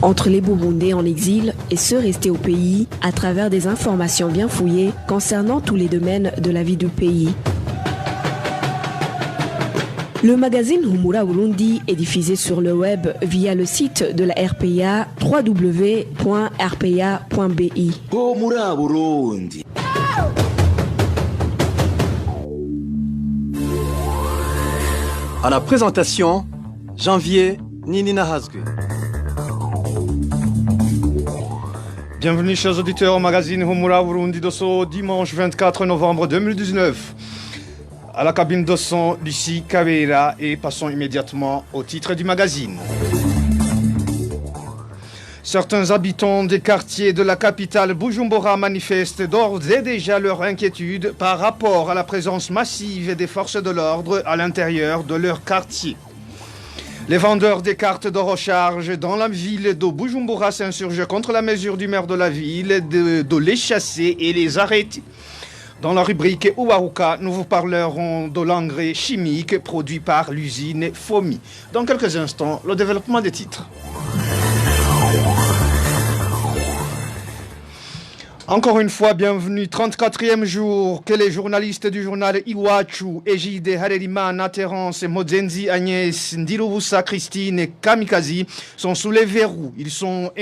entre les Burundais en exil et ceux restés au pays à travers des informations bien fouillées concernant tous les domaines de la vie du pays. Le magazine Humura Burundi est diffusé sur le web via le site de la RPA www.rpa.bi. Humura Burundi. À la présentation, Janvier Ninina Hazgue. Bienvenue chers auditeurs au magazine Humura Burundi de ce dimanche 24 novembre 2019. À la cabine de son, Lucie Kabera, et passons immédiatement au titre du magazine. Certains habitants des quartiers de la capitale Bujumbura manifestent d'ores et déjà leur inquiétude par rapport à la présence massive des forces de l'ordre à l'intérieur de leur quartier. Les vendeurs des cartes de recharge dans la ville de Bujumbura s'insurgent contre la mesure du maire de la ville de les chasser et les arrêter. Dans la rubrique Ouarouka, nous vous parlerons de l'engrais chimique produit par l'usine FOMI. Dans quelques instants, le développement des titres. Encore une fois, bienvenue. 34e jour que les journalistes du journal Iwachu, Ejide Harerimana, Terence Mozenzi, Agnès, Ndirubusa, Christine et Kamikazi sont sous les verrous. Ils sont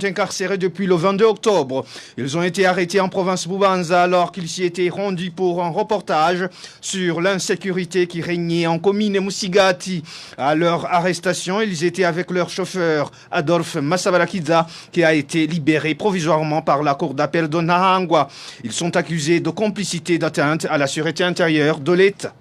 incarcérés depuis le 22 octobre. Ils ont été arrêtés en province Bubanza alors qu'ils s'y étaient rendus pour un reportage sur l'insécurité qui régnait en commune Musigati. À leur arrestation, ils étaient avec leur chauffeur Adolphe Massabarakiza qui a été libéré provisoirement par la cour d'appel de Nahangwa. Ils sont accusés de complicité d'atteinte à la sûreté intérieure de l'État.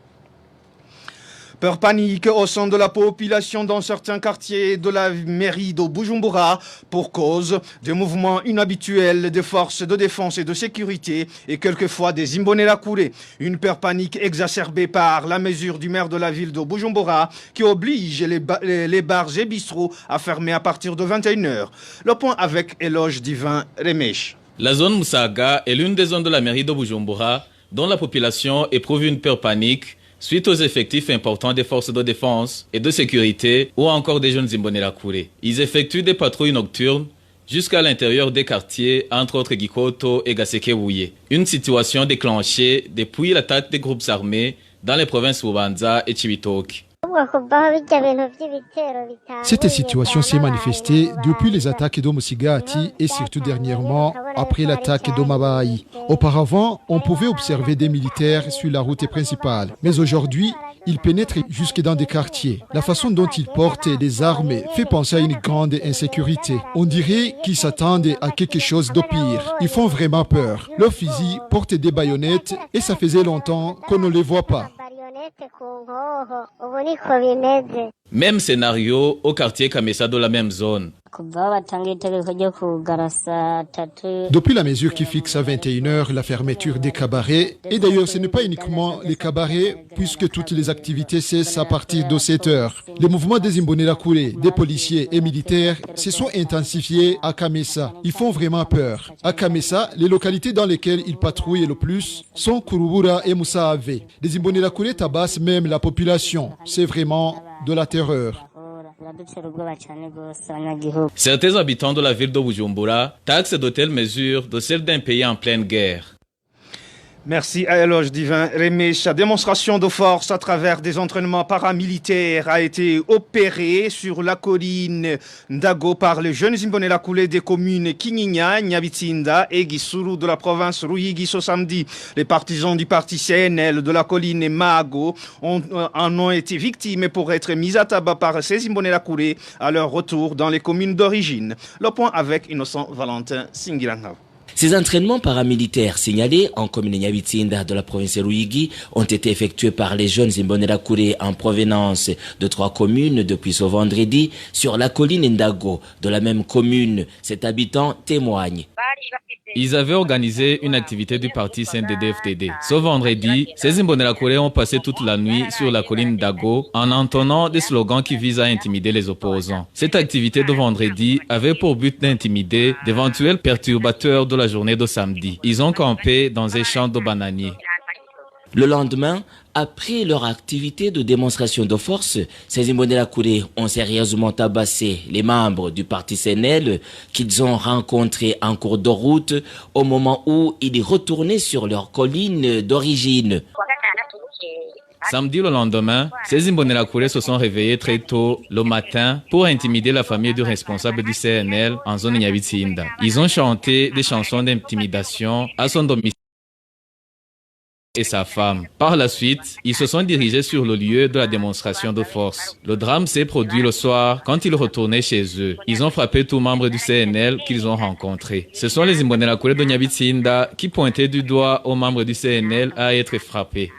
Peur panique au sein de la population dans certains quartiers de la mairie de Bujumbura pour cause des mouvements inhabituels des forces de défense et de sécurité et quelquefois des Imbonerakure. Une peur panique exacerbée par la mesure du maire de la ville de Bujumbura qui oblige les bars et bistrots à fermer à partir de 21h. Le point avec Éloge Divin Remesh. La zone Musaga est l'une des zones de la mairie de Bujumbura dont la population éprouve une peur panique suite aux effectifs importants des forces de défense et de sécurité ou encore des jeunes Imbonerakure. Ils effectuent des patrouilles nocturnes jusqu'à l'intérieur des quartiers, entre autres Gikoto et Gasekewuye. Une situation déclenchée depuis l'attaque des groupes armés dans les provinces Bubanza et Cibitoke. Cette situation s'est manifestée depuis les attaques d'Omusigati et surtout dernièrement après l'attaque d'Omabaï. Auparavant, on pouvait observer des militaires sur la route principale. Mais aujourd'hui, ils pénètrent jusque dans des quartiers. La façon dont ils portent des armes fait penser à une grande insécurité. On dirait qu'ils s'attendent à quelque chose de pire. Ils font vraiment peur. Leurs fusils portent des baïonnettes et ça faisait longtemps qu'on ne les voit pas. Même scénario au quartier Kamesa de la même zone. Depuis la mesure qui fixe à 21h la fermeture des cabarets, et d'ailleurs ce n'est pas uniquement les cabarets puisque toutes les activités cessent à partir de 7h. Les mouvements des Imbonerakure, des policiers et militaires se sont intensifiés à Kamesa. Ils font vraiment peur. À Kamesa, les localités dans lesquelles ils patrouillent le plus sont Kurubura et Musaave. Les Imbonerakure tabassent même la population. C'est vraiment de la terreur. Certains habitants de la ville de Bujumbura taxent de telles mesures de celles d'un pays en pleine guerre. Merci à Éloge Divin Remesh. La démonstration de force à travers des entraînements paramilitaires a été opérée sur la colline Ndago par les jeunes Imbonerakure des communes Kinyinya, Nyabitsinda et Gisuru de la province Ruyigi ce samedi. Les partisans du parti CNL de la colline Mahago en ont été victimes pour être mis à tabac par ces Imbonerakure à leur retour dans les communes d'origine. Le point avec Innocent Valentin Singiranga. Ces entraînements paramilitaires signalés en commune Nyabitsinda de la province Ruyigi ont été effectués par les jeunes Imbonerakure en provenance de 3 communes depuis ce vendredi sur la colline Ndago de la même commune. Cet habitant témoigne. Ils avaient organisé une activité du parti CNDD-FDD. Ce vendredi, ces Imbonerakure ont passé toute la nuit sur la colline Dago en entonnant des slogans qui visent à intimider les opposants. Cette activité de vendredi avait pour but d'intimider d'éventuels perturbateurs de la journée de samedi. Ils ont campé dans un champ de bananiers. Le lendemain, après leur activité de démonstration de force, ces Imbonerakure ont sérieusement tabassé les membres du parti CNL qu'ils ont rencontrés en cours de route au moment où ils retournaient sur leur colline d'origine. Samedi le lendemain, ces Imbonerakure se sont réveillés très tôt le matin pour intimider la famille du responsable du CNL en zone Nyabitsinda. Ils ont chanté des chansons d'intimidation à son domicile et sa femme. Par la suite, ils se sont dirigés sur le lieu de la démonstration de force. Le drame s'est produit le soir quand ils retournaient chez eux. Ils ont frappé tout membre du CNL qu'ils ont rencontré. Ce sont les Imbonerakure de Nyabitsinda qui pointaient du doigt aux membres du CNL à être frappés.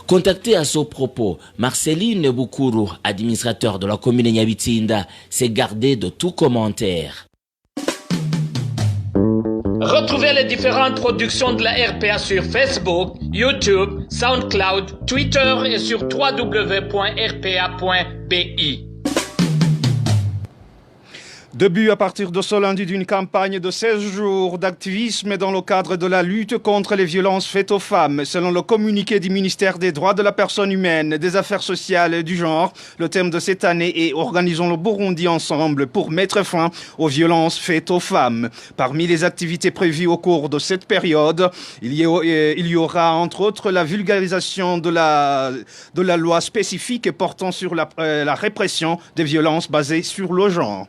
Contacté à ce propos, Marceline Bukuru, administrateur de la commune Nyabitsinda, s'est gardé de tout commentaire. Retrouvez les différentes productions de la RPA sur Facebook, YouTube, SoundCloud, Twitter et sur www.rpa.bi. Début à partir de ce lundi d'une campagne de 16 jours d'activisme dans le cadre de la lutte contre les violences faites aux femmes. Selon le communiqué du ministère des Droits de la Personne Humaine, des Affaires sociales et du genre, le thème de cette année est « Organisons le Burundi ensemble pour mettre fin aux violences faites aux femmes ». Parmi les activités prévues au cours de cette période, il y aura entre autres la vulgarisation de la loi spécifique portant sur la répression des violences basées sur le genre.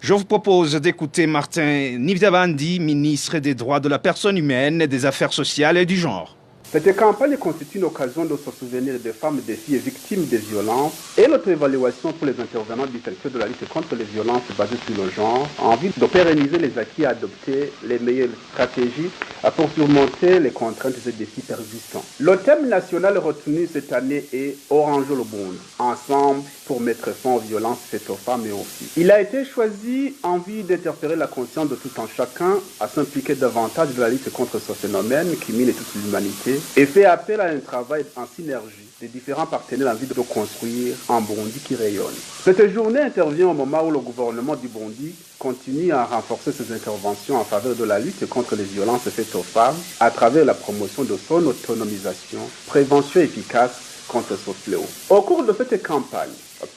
Je vous propose d'écouter Martin Nivdabandi, ministre des Droits de la Personne Humaine, des Affaires sociales et du genre. Cette campagne constitue une occasion de se souvenir des femmes, des filles victimes des violences et notre évaluation pour les intervenants du secteur de la lutte contre les violences basées sur le genre, en vue de pérenniser les acquis à adopter, les meilleures stratégies pour surmonter les contraintes et défis persistants. Le thème national retenu cette année est « Orangeons le Burundi, ensemble pour mettre fin aux violences faites aux femmes et aux filles ». Il a été choisi en vue d'interférer la conscience de tout un chacun à s'impliquer davantage dans la lutte contre ce phénomène qui mine toute l'humanité et fait appel à un travail en synergie des différents partenaires en vue de construire un Burundi qui rayonne. Cette journée intervient au moment où le gouvernement du Burundi continue à renforcer ses interventions en faveur de la lutte contre les violences faites aux femmes à travers la promotion de son autonomisation, prévention efficace contre ce fléau. Au cours de cette campagne,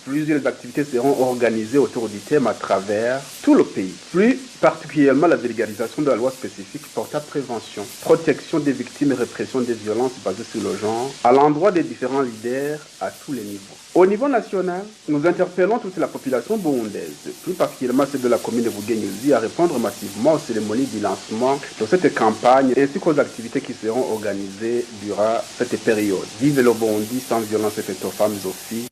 plusieurs activités seront organisées autour du thème à travers tout le pays. Plus particulièrement la vulgarisation de la loi spécifique portant prévention, protection des victimes et répression des violences basées sur le genre à l'endroit des différents leaders à tous les niveaux. Au niveau national, nous interpellons toute la population burundaise, plus particulièrement celle de la commune de Bugenyuzi, à répondre massivement aux cérémonies du lancement de cette campagne ainsi qu'aux activités qui seront organisées durant cette période. Vive le Burundi sans violence faites aux femmes et aux filles.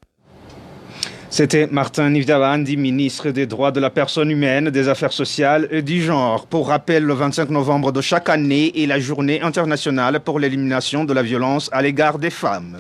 C'était Martin Nivdabandi, ministre des Droits de la Personne Humaine, des Affaires sociales et du genre. Pour rappel, le 25 novembre de chaque année est la journée internationale pour l'élimination de la violence à l'égard des femmes.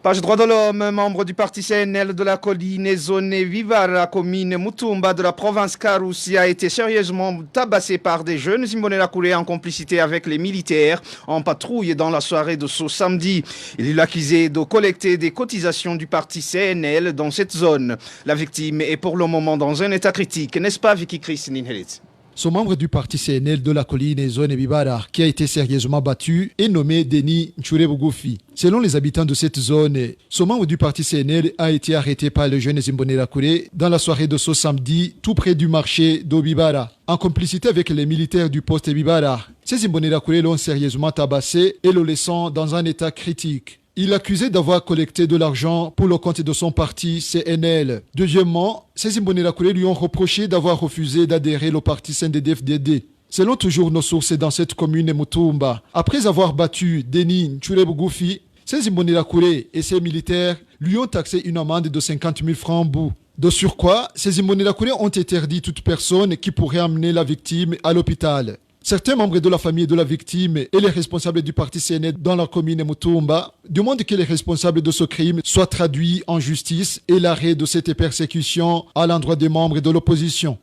Page droit de l'homme, membre du parti CNL de la colline zone Vivara, commune Mutumba de la province Karousi, a été sérieusement tabassé par des jeunes Imbonerakure en complicité avec les militaires en patrouille dans la soirée de ce samedi. Il est accusé de collecter des cotisations du parti CNL dans cette zone. La victime est pour le moment dans un état critique, n'est-ce pas Vicky Christine Inherit? Ce membre du parti CNL de la colline zone Bibara, qui a été sérieusement battu, est nommé Denis Ntchurebugufi. Selon les habitants de cette zone, ce membre du parti CNL a été arrêté par les jeunes Imbonerakure dans la soirée de ce samedi, tout près du marché d'Obibara, en complicité avec les militaires du poste Bibara. Ces Imbonerakure l'ont sérieusement tabassé et le laissant dans un état critique. Il est accusé d'avoir collecté de l'argent pour le compte de son parti CNL. Deuxièmement, ces Imbonerakure lui ont reproché d'avoir refusé d'adhérer au parti CNDD-FDD. Selon toujours nos sources dans cette commune Mutumba, après avoir battu Denis Ntchurebugufi, ces Imbonerakure et ses militaires lui ont taxé une amende de 50 000 francs bout. De surcroît, ces Imbonerakure ont interdit toute personne qui pourrait amener la victime à l'hôpital. Certains membres de la famille de la victime et les responsables du parti CNL dans la commune Mutumba demandent que les responsables de ce crime soient traduits en justice et l'arrêt de cette persécution à l'endroit des membres de l'opposition.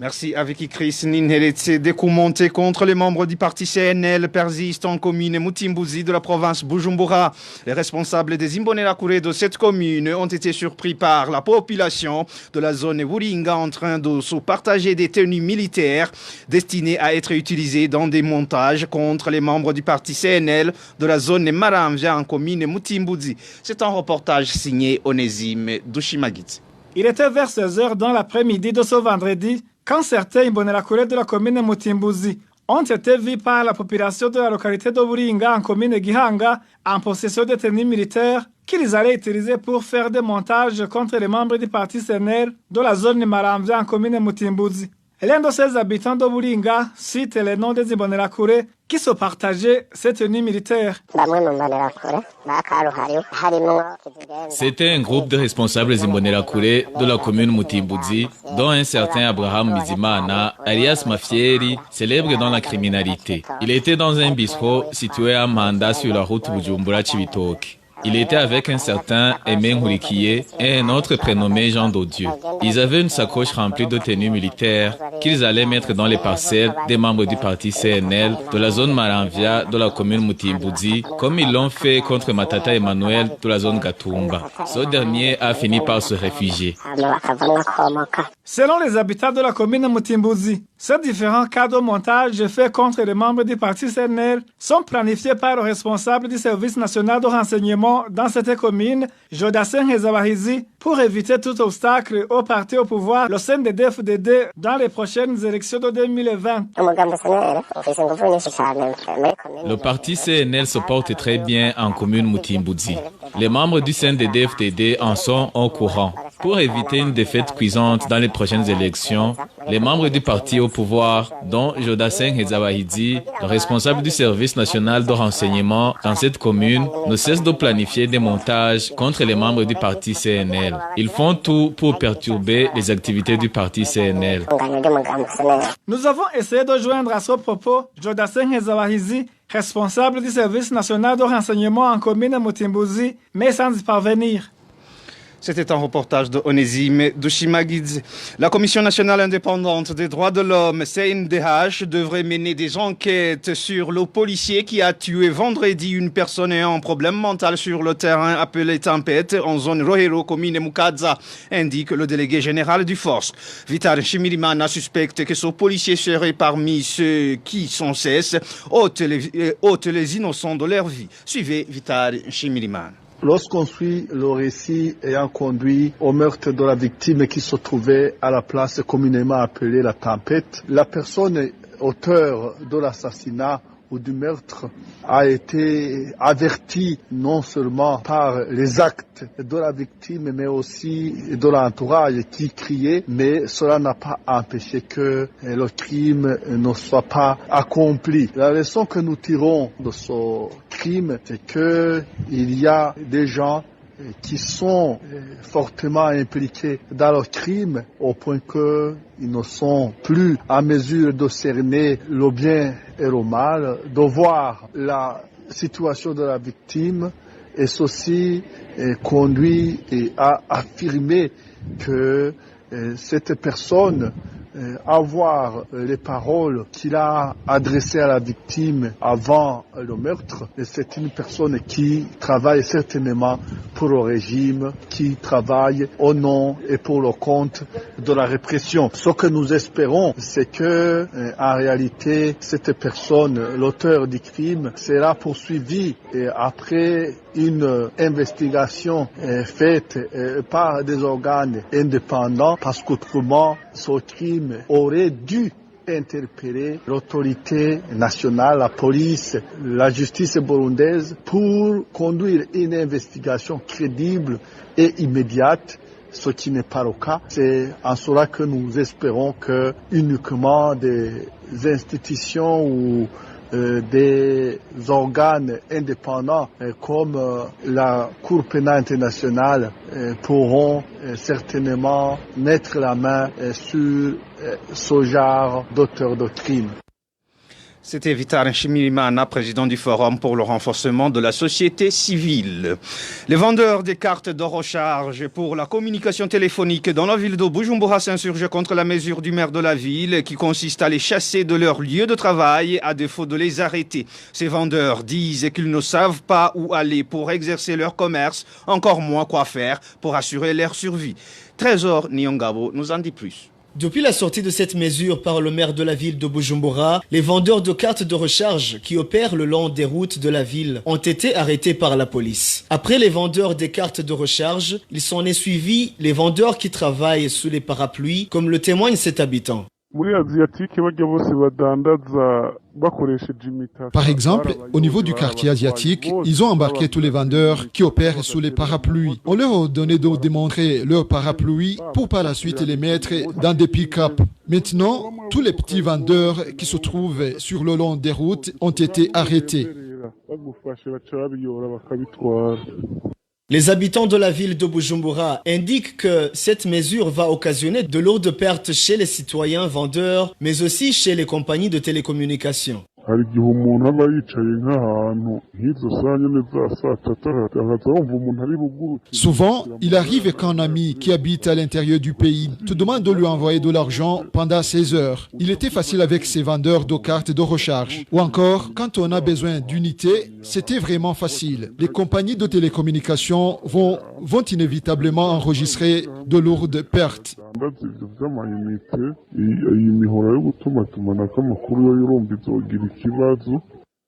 Merci. Avec Chris Ninheletse, des coups montés contre les membres du parti CNL persistent en commune Mutimbuzi de la province Bujumbura. Les responsables des Imbonerakure de cette commune ont été surpris par la population de la zone Wuringa en train de se partager des tenues militaires destinées à être utilisées dans des montages contre les membres du parti CNL de la zone Maramvia en commune Mutimbuzi. C'est un reportage signé Onésime Dushimagit. Il était vers 16h dans l'après-midi de ce vendredi quand certains Imbonerakure de la commune Mutimbuzi ont été vus par la population de la localité de Wuringa en commune Gihanga en possession de tenues militaires qu'ils allaient utiliser pour faire des montages contre les membres du parti CNL de la zone Maramvia en commune Mutimbuzi. L'un de ces habitants de Wuringa cite les noms des Imbonerakure qui se partageaient ces tenues militaires. C'était un groupe de responsables Imbonerakure de la commune Mutimbuzi, dont un certain Abraham Bizimana, alias Mafieri, célèbre dans la criminalité. Il était dans un bistrot situé à Manda sur la route Bujumbura-Chibitoke. Il était avec un certain Aimé Nkurikiye et un autre prénommé Jean Dodieu. Ils avaient une sacoche remplie de tenues militaires qu'ils allaient mettre dans les parcelles des membres du parti CNL de la zone Maramvia de la commune Mutimbuzi, comme ils l'ont fait contre Matata Emmanuel de la zone Gatumba. Ce dernier a fini par se réfugier. Selon les habitants de la commune Mutimbuzi, ces différents cas de montage faits contre les membres du parti CNL sont planifiés par le responsable du service national de renseignement dans cette commune, Jodasen Hezawahizi, pour éviter tout obstacle au parti au pouvoir, le CNDD-FDD, dans les prochaines élections de 2020. Le parti CNL se porte très bien en commune Mutimbuzi. Les membres du CNDD-FDD en sont au courant. Pour éviter une défaite cuisante dans les prochaines élections, les membres du parti au pouvoir, dont Jodasen Hezawahizi, le responsable du service national de renseignement dans cette commune, ne cessent de planifier des montages contre les membres du parti CNL. Ils font tout pour perturber les activités du parti CNL. Nous avons essayé de joindre à ce propos Jodasen Hezawahizi, responsable du service national de renseignement en commune Mutimbuzi, mais sans y parvenir. C'était un reportage de Onésime Dushimagidze. La Commission nationale indépendante des droits de l'homme, CNDH, devrait mener des enquêtes sur le policier qui a tué vendredi une personne ayant un problème mental sur le terrain appelé Tempête en zone Rohero, commune Mukaza, indique le délégué général du Force. Vital Shimirimana suspecte que ce policier serait parmi ceux qui, sans cesse, ôtent les innocents de leur vie. Suivez Vital Shimirimana. Lorsqu'on suit le récit ayant conduit au meurtre de la victime qui se trouvait à la place communément appelée la Tempête, la personne auteur de l'assassinat ou du meurtre a été avertie non seulement par les actes de la victime mais aussi de l'entourage qui criait, mais cela n'a pas empêché que le crime ne soit pas accompli. La leçon que nous tirons de ce crime, c'est que il y a des gens qui sont fortement impliqués dans le crime au point qu'ils ne sont plus à mesure de cerner le bien et le mal, de voir la situation de la victime, et ceci conduit à affirmer que cette personne avoir les paroles qu'il a adressées à la victime avant le meurtre, et c'est une personne qui travaille certainement pour le régime, qui travaille au nom et pour le compte de la répression. Ce que nous espérons, c'est que en réalité, cette personne, l'auteur du crime, sera poursuivi après une investigation faite par des organes indépendants, parce qu'autrement, ce crime aurait dû interpeller l'autorité nationale, la police, la justice burundaise pour conduire une investigation crédible et immédiate, ce qui n'est pas le cas. C'est en cela que nous espérons que uniquement des institutions ou des organes indépendants comme la Cour pénale internationale pourront certainement mettre la main sur ce genre d'auteurs de crimes. C'était Vitar Nshimirimana, président du Forum pour le renforcement de la société civile. Les vendeurs des cartes de recharge pour la communication téléphonique dans la ville de Bujumbura s'insurgent contre la mesure du maire de la ville qui consiste à les chasser de leur lieu de travail à défaut de les arrêter. Ces vendeurs disent qu'ils ne savent pas où aller pour exercer leur commerce, encore moins quoi faire pour assurer leur survie. Trésor Nyongabo nous en dit plus. Depuis la sortie de cette mesure par le maire de la ville de Bujumbura, les vendeurs de cartes de recharge qui opèrent le long des routes de la ville ont été arrêtés par la police. Après les vendeurs des cartes de recharge, il s'en est suivi les vendeurs qui travaillent sous les parapluies, comme le témoigne cet habitant. Par exemple, au niveau du quartier asiatique, ils ont embarqué tous les vendeurs qui opèrent sous les parapluies. On leur a donné de démontrer leurs parapluies pour par la suite les mettre dans des pick-up. Maintenant, tous les petits vendeurs qui se trouvent sur le long des routes ont été arrêtés. Les habitants de la ville de Bujumbura indiquent que cette mesure va occasionner de lourdes pertes chez les citoyens vendeurs, mais aussi chez les compagnies de télécommunications. Souvent, il arrive qu'un ami qui habite à l'intérieur du pays te demande de lui envoyer de l'argent pendant 16 heures. Il était facile avec ces vendeurs de cartes de recharge. Ou encore, quand on a besoin d'unités, c'était vraiment facile. Les compagnies de télécommunications vont inévitablement enregistrer de lourdes pertes.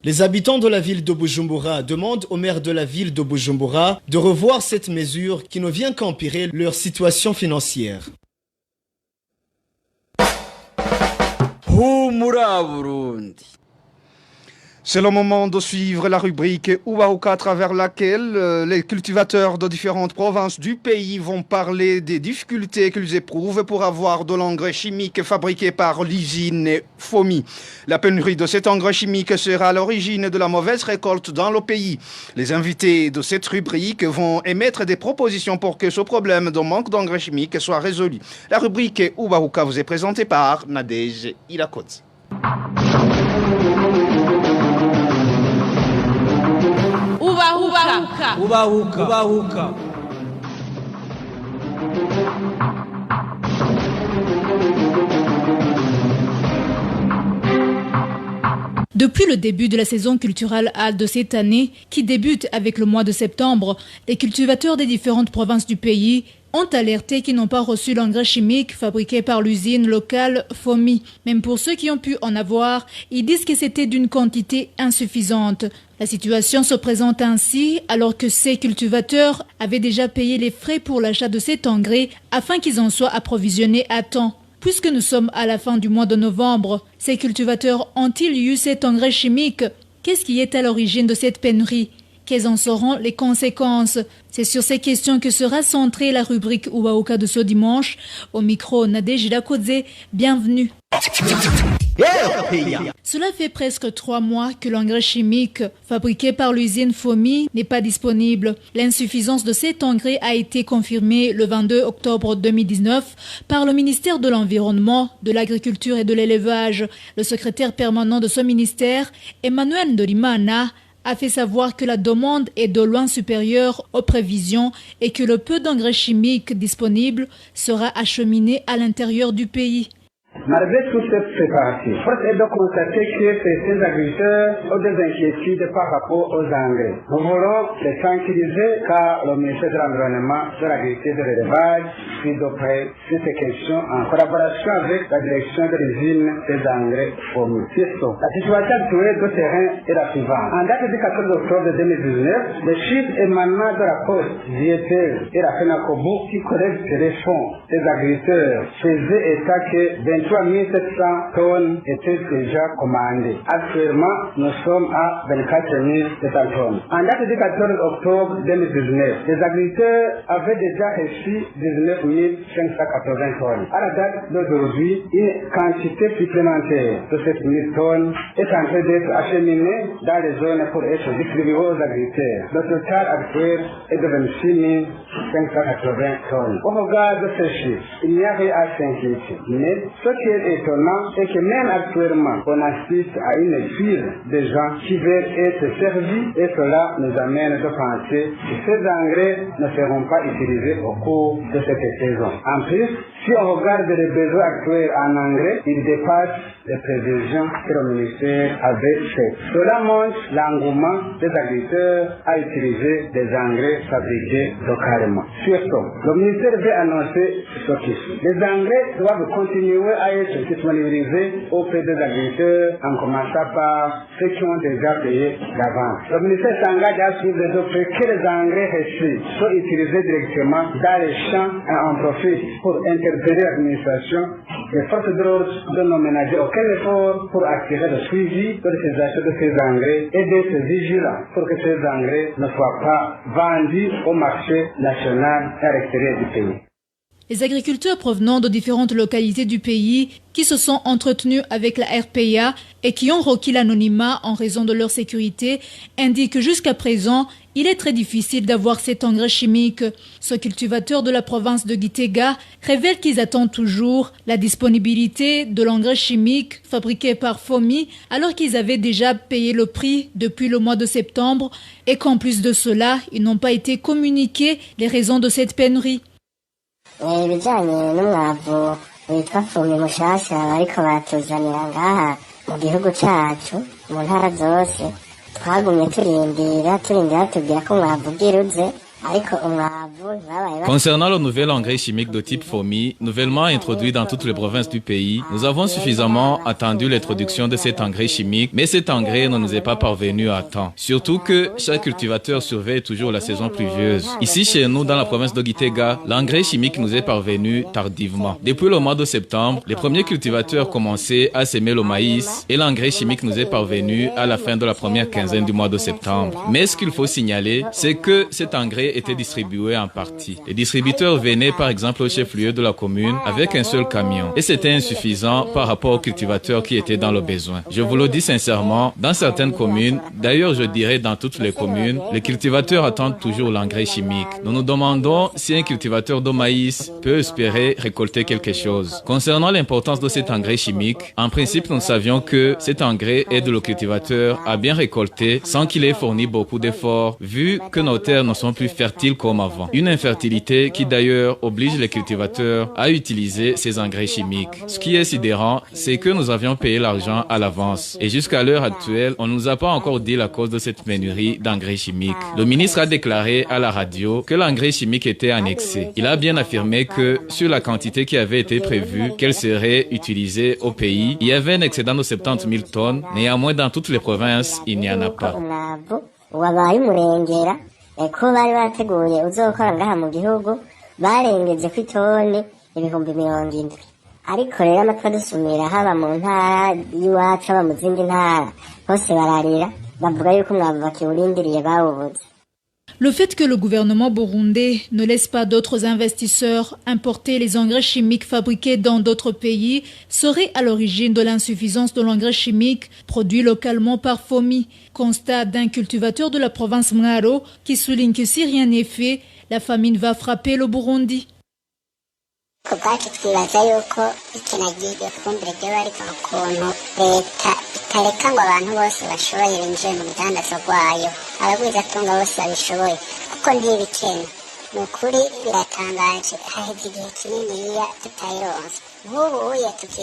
Les habitants de la ville de Bujumbura demandent au maire de la ville de Bujumbura de revoir cette mesure qui ne vient qu'empirer leur situation financière. C'est le moment de suivre la rubrique Ubahuka à travers laquelle les cultivateurs de différentes provinces du pays vont parler des difficultés qu'ils éprouvent pour avoir de l'engrais chimique fabriqué par l'usine FOMI. La pénurie de cet engrais chimique sera à l'origine de la mauvaise récolte dans le pays. Les invités de cette rubrique vont émettre des propositions pour que ce problème de manque d'engrais chimique soit résolu. La rubrique Ubahuka vous est présentée par Nadège Ilakot. Ubahuka. Depuis le début de la saison culturelle de cette année, qui débute avec le mois de septembre, les cultivateurs des différentes provinces du pays ont alerté qu'ils n'ont pas reçu l'engrais chimique fabriqué par l'usine locale FOMI. Même pour ceux qui ont pu en avoir, ils disent que c'était d'une quantité insuffisante. La situation se présente ainsi alors que ces cultivateurs avaient déjà payé les frais pour l'achat de cet engrais afin qu'ils en soient approvisionnés à temps. Puisque nous sommes à la fin du mois de novembre, ces cultivateurs ont-ils eu cet engrais chimique? Qu'est-ce qui est à l'origine de cette pénurie? Quelles en seront les conséquences? C'est sur ces questions que sera centrée la rubrique Ubahuka de ce dimanche. Au micro, Nadège Ilakodze, bienvenue. Cela fait presque 3 mois que l'engrais chimique fabriqué par l'usine FOMI n'est pas disponible. L'insuffisance de cet engrais a été confirmée le 22 octobre 2019 par le ministère de l'Environnement, de l'Agriculture et de l'Élevage. Le secrétaire permanent de ce ministère, Emmanuel Ndorimana, a fait savoir que la demande est de loin supérieure aux prévisions et que le peu d'engrais chimiques disponibles sera acheminé à l'intérieur du pays. Malgré toutes ces préparations, force est de constater que ces agriculteurs ont des inquiétudes par rapport aux engrais. Nous voulons les tranquilliser car le ministère de l'Environnement, de l'Agriculture et de l'Élevage suit de près sur ces questions en collaboration avec la direction de l'usine des engrais FOMI. La situation actuelle de terrain est la suivante. En date du 14 octobre 2019, les chiffres émanant de la poste JPL et la FENACOBU qui collectent les fonds des agriculteurs faisaient état que 23 700 tonnes étaient déjà commandées. Actuellement, nous sommes à 24 700 tonnes. En date du 14 octobre 2019, les agriculteurs avaient déjà reçu 19 580 tonnes. À la date d'aujourd'hui, une quantité supplémentaire de 7 000 tonnes est en train d'être acheminée dans les zones pour être distribuée aux agriculteurs. Le total actuel est de 26 580 tonnes. Au regard de ces chiffres, il n'y a rien à s'inquiéter. Mais ce qui est étonnant est que même actuellement, on assiste à une file de gens qui veulent être servis et cela nous amène de penser que ces engrais ne seront pas utilisés au cours de cette saison. En plus, si on regarde les besoins actuels en engrais, ils dépassent les prévisions que le ministère avait faites. Cela montre l'engouement des agriculteurs à utiliser des engrais fabriqués localement. Surtout, le ministère veut annoncer ceci. Les engrais doivent continuer à être disponibilisés auprès des agriculteurs en commençant par ceux qui ont déjà payé d'avance. Le ministère s'engage à suivre les offres que les engrais reçus soient utilisés directement dans les champs et en profit pour interpeller l'administration. Les forces de l'ordre de nos ménager aucun effort pour assurer le suivi de l'utilisation de ces engrais et d'être vigilants pour que ces engrais ne soient pas vendus au marché national et à l'extérieur du pays. Les agriculteurs provenant de différentes localités du pays qui se sont entretenus avec la RPA et qui ont requis l'anonymat en raison de leur sécurité indiquent que jusqu'à présent, il est très difficile d'avoir cet engrais chimique. Ce cultivateur de la province de Gitega révèle qu'ils attendent toujours la disponibilité de l'engrais chimique fabriqué par FOMI alors qu'ils avaient déjà payé le prix depuis le mois de septembre et qu'en plus de cela, ils n'ont pas été communiqués les raisons de cette pénurie. ibijyanye n'umwavu witwa fumi mushasha bariko batuzanira ngaha mu gihugu cacu mu ntara zose twagumye turindira tubwira ko umwavu bwiruze. Concernant le nouvel engrais chimique de type FOMI, nouvellement introduit dans toutes les provinces du pays, nous avons suffisamment attendu l'introduction de cet engrais chimique, mais cet engrais ne nous est pas parvenu à temps. Surtout que chaque cultivateur surveille toujours la saison pluvieuse. Ici, chez nous, dans la province de Gitega, l'engrais chimique nous est parvenu tardivement. Depuis le mois de septembre, les premiers cultivateurs commençaient à s'aimer le maïs et l'engrais chimique nous est parvenu à la fin de la première quinzaine du mois de septembre. Mais ce qu'il faut signaler, c'est que cet engrais était distribué en partie. Les distributeurs venaient par exemple au chef-lieu de la commune avec un seul camion et c'était insuffisant par rapport aux cultivateurs qui étaient dans le besoin. Je vous le dis sincèrement, dans certaines communes, d'ailleurs je dirais dans toutes les communes, les cultivateurs attendent toujours l'engrais chimique. Nous nous demandons si un cultivateur de maïs peut espérer récolter quelque chose. Concernant l'importance de cet engrais chimique, en principe nous savions que cet engrais aide le cultivateur à bien récolter sans qu'il ait fourni beaucoup d'efforts vu que nos terres ne sont plus fertile comme avant. Une infertilité qui d'ailleurs oblige les cultivateurs à utiliser ces engrais chimiques. Ce qui est sidérant, c'est que nous avions payé l'argent à l'avance. Et jusqu'à l'heure actuelle, on ne nous a pas encore dit la cause de cette pénurie d'engrais chimiques. Le ministre a déclaré à la radio que l'engrais chimique était annexé. Il a bien affirmé que sur la quantité qui avait été prévue, qu'elle serait utilisée au pays, il y avait un excédent de 70 000 tonnes. Néanmoins, dans toutes les provinces, il n'y en a pas. ko bari bateguye uzokora ngaha mu gihugu barengeje ku itoni 70,000 ariko rero amatwa dusumira haba mu ntara y'iwacu aba mu zindi ntara hose bararira bavuga yuko umwavu bakiwurindiriye bawubuze. Le fait que le gouvernement burundais ne laisse pas d'autres investisseurs importer les engrais chimiques fabriqués dans d'autres pays serait à l'origine de l'insuffisance de l'engrais chimique produit localement par FOMI, constat d'un cultivateur de la province Mwaro qui souligne que si rien n'est fait, la famine va frapper le Burundi. Kubwacu twibaza yuko ikenagirwe ifumbire ryo bariko ukuntu leta itareka ngo abantu bose bashoboye binjiye mu rudandazo rwayo abagwizatunga bose babishoboye kuko ntibikena ni ukuri biratangaje haheze igihe kininiya tutayironse.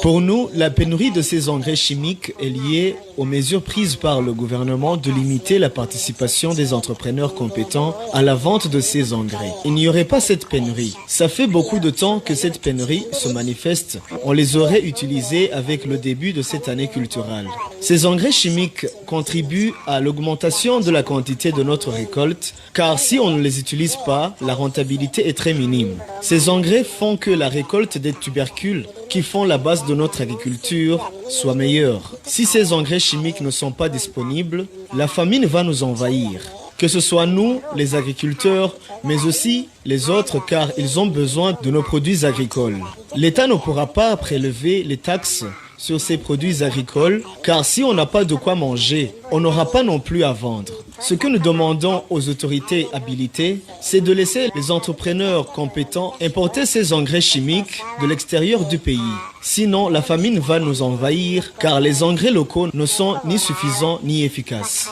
Pour nous, la pénurie de ces engrais chimiques est liée aux mesures prises par le gouvernement de limiter la participation des entrepreneurs compétents à la vente de ces engrais. Il n'y aurait pas cette pénurie. Ça fait beaucoup de temps que cette pénurie se manifeste. On les aurait utilisés avec le début de cette année culturelle. Ces engrais chimiques contribuent à l'augmentation de la quantité de notre récolte, car si on ne les utilise pas, la rentabilité est très minime. Ces engrais font que la récolte des tubercules qui font la base de notre agriculture soit meilleure. Si ces engrais chimiques ne sont pas disponibles, la famine va nous envahir. Que ce soit nous, les agriculteurs, mais aussi les autres, car ils ont besoin de nos produits agricoles. L'État ne pourra pas prélever les taxes sur ces produits agricoles, car si on n'a pas de quoi manger, on n'aura pas non plus à vendre. Ce que nous demandons aux autorités habilitées, c'est de laisser les entrepreneurs compétents importer ces engrais chimiques de l'extérieur du pays. Sinon, la famine va nous envahir, car les engrais locaux ne sont ni suffisants ni efficaces.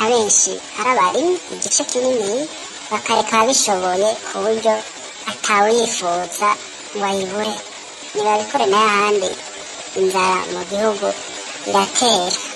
abenshi ari abarimyi igice kinini bakareka abishoboye ku buryo atawe yifuza ngo ayibure ntibabikore n'ahandi inzara mu gihugu iratera.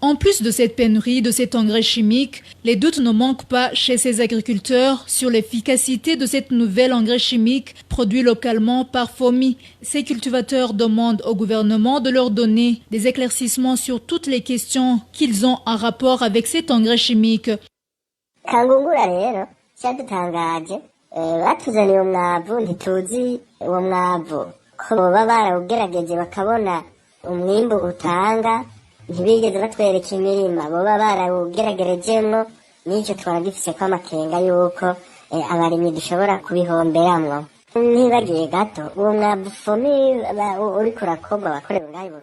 En plus de cette pénurie de cet engrais chimique, les doutes ne manquent pas chez ces agriculteurs sur l'efficacité de cet nouvel engrais chimique produit localement par FOMI. Ces cultivateurs demandent au gouvernement de leur donner des éclaircissements sur toutes les questions qu'ils ont en rapport avec cet engrais chimique. Kangungura rero cyadutangaje batuzaniye umwavu ntituzi uwo mwavu ko baba barawugerageje bakabona umwimbu utanga ntibigeze batwereka imirima baba barawugeragerejemwo n'icyo twaragifise ko amakenga yuko abarimyi dushobora kubihomberamwo.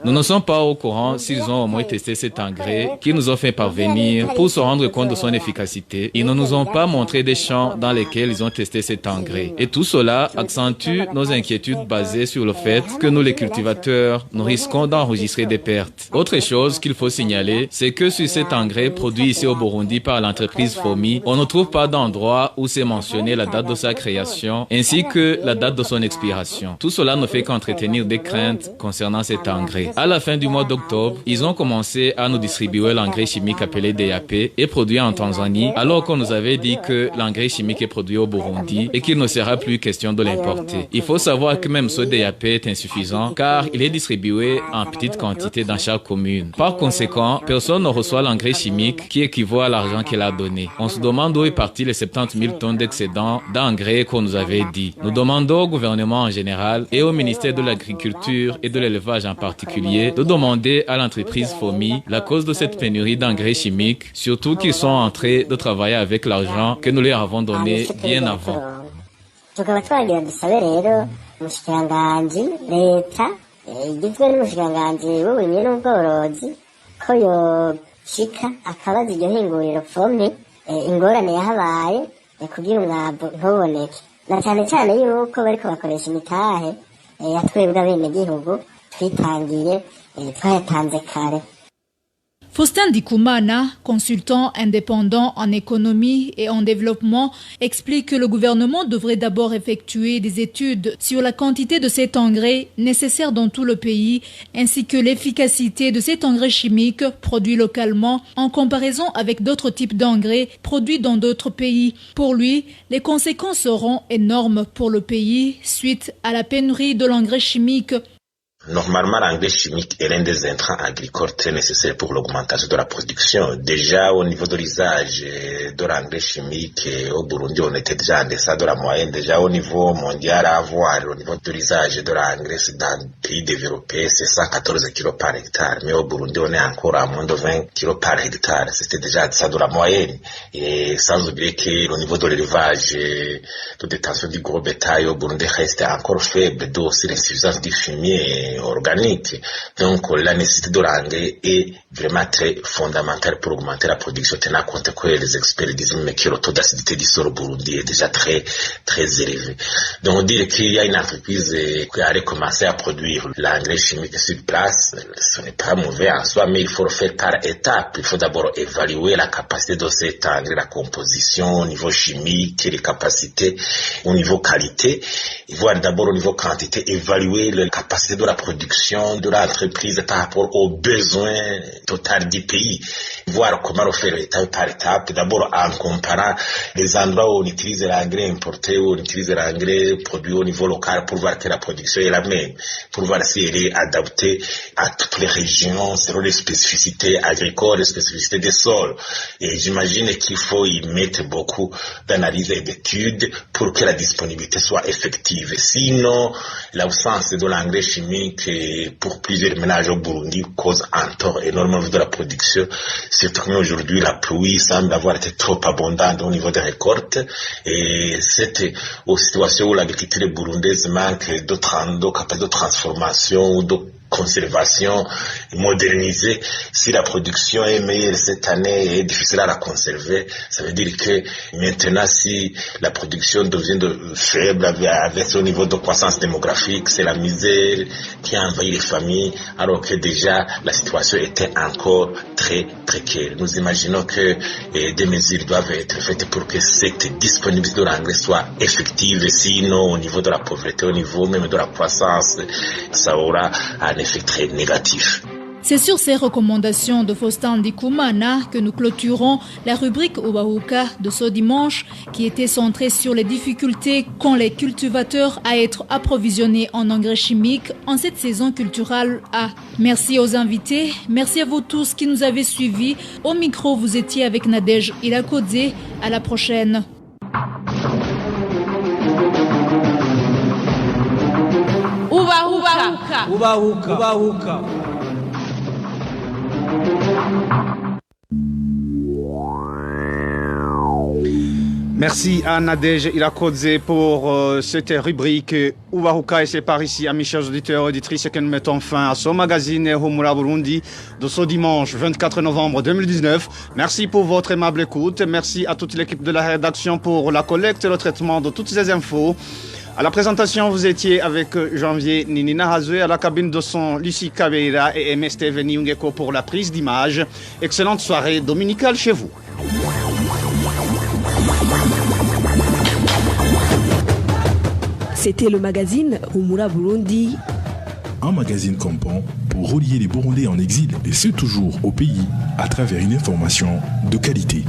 Nous ne sommes pas au courant s'ils ont au moins testé cet engrais qui nous ont fait parvenir pour se rendre compte de son efficacité. Ils ne nous ont pas montré des champs dans lesquels ils ont testé cet engrais. Et tout cela accentue nos inquiétudes basées sur le fait que nous les cultivateurs, nous risquons d'enregistrer des pertes. Autre chose qu'il faut signaler, c'est que sur cet engrais produit ici au Burundi par l'entreprise FOMI, on ne trouve pas d'endroit où c'est mentionné la date de sa création ainsi que la date de son expiration. Tout cela ne fait qu'entretenir des craintes concernant cet engrais. À la fin du mois d'octobre, ils ont commencé à nous distribuer l'engrais chimique appelé DAP et produit en Tanzanie, alors qu'on nous avait dit que l'engrais chimique est produit au Burundi et qu'il ne sera plus question de l'importer. Il faut savoir que même ce DAP est insuffisant car il est distribué en petite quantité dans chaque commune. Par conséquent, personne ne reçoit l'engrais chimique qui équivaut à l'argent qu'elle a donné. On se demande où est parti les 70 000 tonnes d'excédent d'engrais qu'on nous avait dit. Nous demandons au gouvernement en général et au ministère de l'Agriculture et de l'Élevage en particulier de demander à l'entreprise FOMI la cause de cette pénurie d'engrais chimiques, surtout qu'ils sont en train de travailler avec l'argent que nous leur avons donné bien avant. na cyane cyane yuko bariko bakoresha imitahe yatwebwe abenegihugu twitangiye twayatanze kare. Faustin Dikumana, consultant indépendant en économie et en développement, explique que le gouvernement devrait d'abord effectuer des études sur la quantité de cet engrais nécessaire dans tout le pays, ainsi que l'efficacité de cet engrais chimique produit localement en comparaison avec d'autres types d'engrais produits dans d'autres pays. Pour lui, les conséquences seront énormes pour le pays suite à la pénurie de l'engrais chimique. Normalement, l'engrais chimique est l'un des intrants agricoles très nécessaires pour l'augmentation de la production. Déjà, au niveau de l'usage de l'engrais chimique, au Burundi, on était déjà en deçà de la moyenne. Déjà, au niveau mondial, à voir, au niveau de l'usage de l'engrais dans les pays développés, c'est 114 kg par hectare. Mais au Burundi, on est encore à moins de 20 kg par hectare. C'était déjà en deçà de la moyenne. Et sans oublier que au niveau de l'élevage, de détention du gros bétail au Burundi reste encore faible, d'où aussi l'insuffisance du fumier organique. Donc la nécessité de l'engrais est vraiment très fondamentale pour augmenter la production, tenant compte que les experts disent que le taux d'acidité du sol au Burundi est déjà très élevé. Donc on dit qu'il y a une entreprise qui a recommencé à produire l'engrais chimique sur place. Ce n'est pas mauvais en soi, mais il faut le faire par étapes. Il faut d'abord évaluer la capacité de cet engrais, la composition au niveau chimique, les capacités au niveau qualité, et voir d'abord au niveau quantité, évaluer la capacité de la production de l'entreprise par rapport aux besoins total du pays, voir comment le faire étape par étape, d'abord en comparant les endroits où on utilise l'engrais importé, où on utilise l'engrais produit au niveau local pour voir que la production est la même, pour voir si elle est adaptée à toutes les régions selon les spécificités agricoles, les spécificités des sols. Et j'imagine qu'il faut y mettre beaucoup d'analyses et d'études pour que la disponibilité soit effective. Sinon, l'absence de l'engrais chimique chimique pour plusieurs ménages au Burundi cause un tort énorme de la production. Surtout qu'aujourd'hui la pluie semble avoir été trop abondante au niveau des récoltes et c'est aux situations où l'agriculture burundaise manque de transformation ou de conservation modernisée. Si la production est meilleure cette année et est difficile à la conserver, ça veut dire que maintenant si la production devient faible avec ce niveau de croissance démographique, c'est la misère qui a envahi les familles alors que déjà la situation était encore très précaire. Nous imaginons que des mesures doivent être faites pour que cette disponibilité de l'engrais soit effective, sinon au niveau de la pauvreté, au niveau même de la croissance, ça aura un effet très négatif. C'est sur ces recommandations de Faustin Ndikumana que nous clôturons la rubrique Ubahuka de ce dimanche qui était centrée sur les difficultés qu'ont les cultivateurs à être approvisionnés en engrais chimiques en cette saison culturelle A. Merci aux invités, merci à vous tous qui nous avez suivis. Au micro, vous étiez avec Nadège Ilakodze. À la prochaine. Ubahuka. Merci à Nadège Ilakodze pour cette rubrique Ubahuka et c'est par ici, amis chers auditeurs et auditrices, que nous mettons fin à ce magazine Humura Burundi de ce dimanche 24 novembre 2019. Merci pour votre aimable écoute. Merci à toute l'équipe de la rédaction pour la collecte et le traitement de toutes ces infos. À la présentation, vous étiez avec Janvier Ninina Hazue, à la cabine de son Lucie Kabeira et MSTV Niungeko pour la prise d'image. Excellente soirée dominicale chez vous. C'était le magazine Humura Burundi. Un magazine campant pour relier les Burundais en exil et ceux toujours au pays à travers une information de qualité.